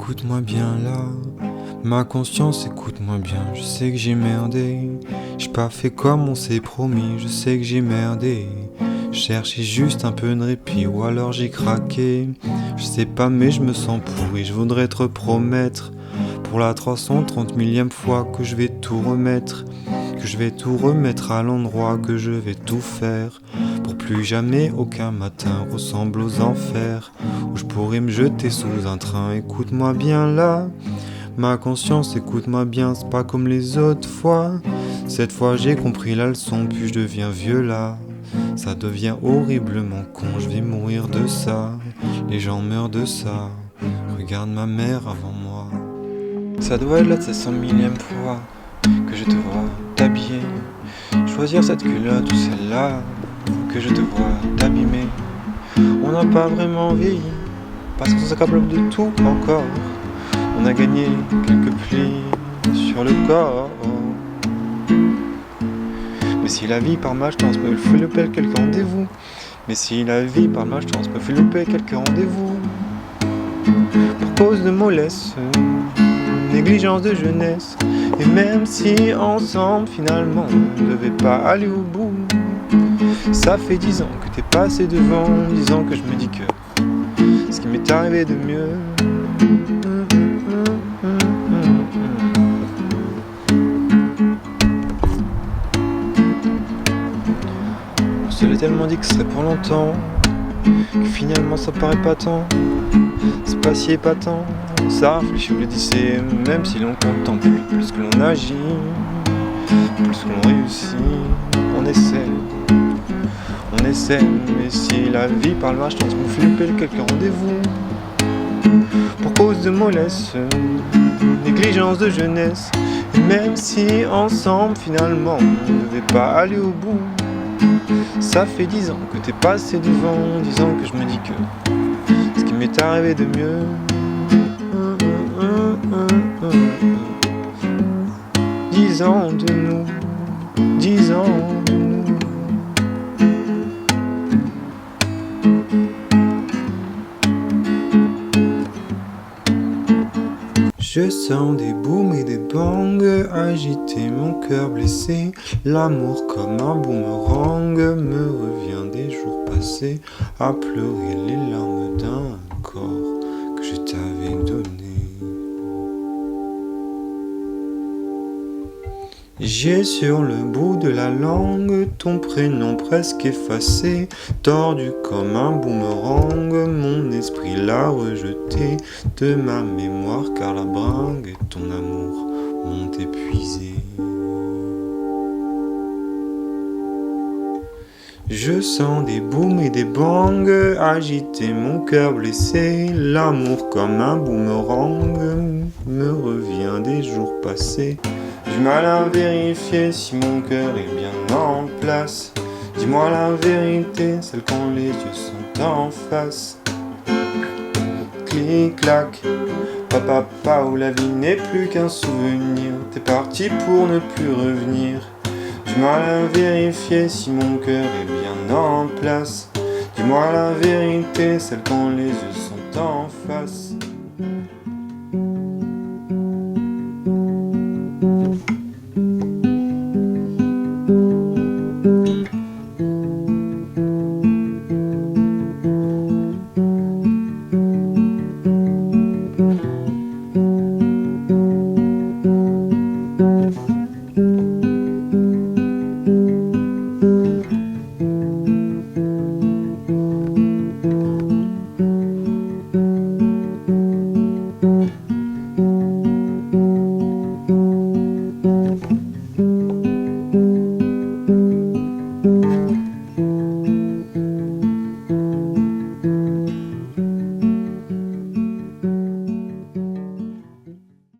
écoute-moi bien là. Ma conscience, écoute-moi bien. Je sais que j'ai merdé. J'ai pas fait comme on s'est promis. Je sais que j'ai merdé. Je cherchais juste un peu de répit ou alors j'ai craqué. Je sais pas mais je me sens pourri. Je voudrais te promettre pour la 330 millième fois que je vais tout remettre. Que je vais tout remettre à l'endroit, que je vais tout faire pour plus jamais aucun matin ressemble aux enfers où je pourrais me jeter sous un train. Écoute-moi bien là, ma conscience, écoute-moi bien, c'est pas comme les autres fois. Cette fois j'ai compris la leçon, puis je deviens vieux là. Ça devient horriblement con, je vais mourir de ça. Les gens meurent de ça. Regarde ma mère avant moi. Ça doit être la 700 millième fois que je te vois t'habiller, choisir cette culotte ou celle-là, que je te vois t'abîmer. On n'a pas vraiment vieilli, parce qu'on est capable de tout encore. On a gagné quelques plis sur le corps. Mais si la vie par malchance me fait louper quelques rendez-vous, mais si la vie par malchance me fait louper quelques rendez-vous, pour cause de mollesse, négligence de jeunesse, et même si ensemble finalement on ne devait pas aller au bout, ça fait 10 ans que t'es passé devant, 10 ans que je me dis que ce qui m'est arrivé de mieux. On se l'est tellement dit que ce serait pour longtemps, que finalement ça paraît pas tant. C'est pas si épatant, ça réfléchit au lycée, même si l'on contemple. Plus que l'on agit, plus que l'on réussit, on essaie, mais si la vie par le malchance me fait louper quelques rendez-vous, pour cause de mollesse, négligence de jeunesse, et même si ensemble finalement on ne devait pas aller au bout, ça fait 10 ans que t'es passé devant, 10 ans que je me dis que ce qui m'est arrivé de mieux. 10 ans de nous, 10 ans de nous. Je sens des booms et des bangs agiter mon cœur blessé. L'amour comme un boomerang me revient des jours passés à pleurer les larmes d'un corps que je t'avais donné. J'ai sur le bout de la langue ton prénom presque effacé, tordu comme un boomerang, mon esprit l'a rejeté de ma mémoire car la bringue et ton amour m'ont épuisé. Je sens des booms et des bangs agiter mon cœur blessé. L'amour comme un boomerang me revient des jours passés. Du mal à vérifier si mon cœur est bien en place. Dis-moi la vérité, celle quand les yeux sont en face. Clic-clac, papa, où la vie n'est plus qu'un souvenir. T'es parti pour ne plus revenir. Du mal à vérifier si mon cœur est bien en place. Dis-moi la vérité, celle quand les yeux sont en face.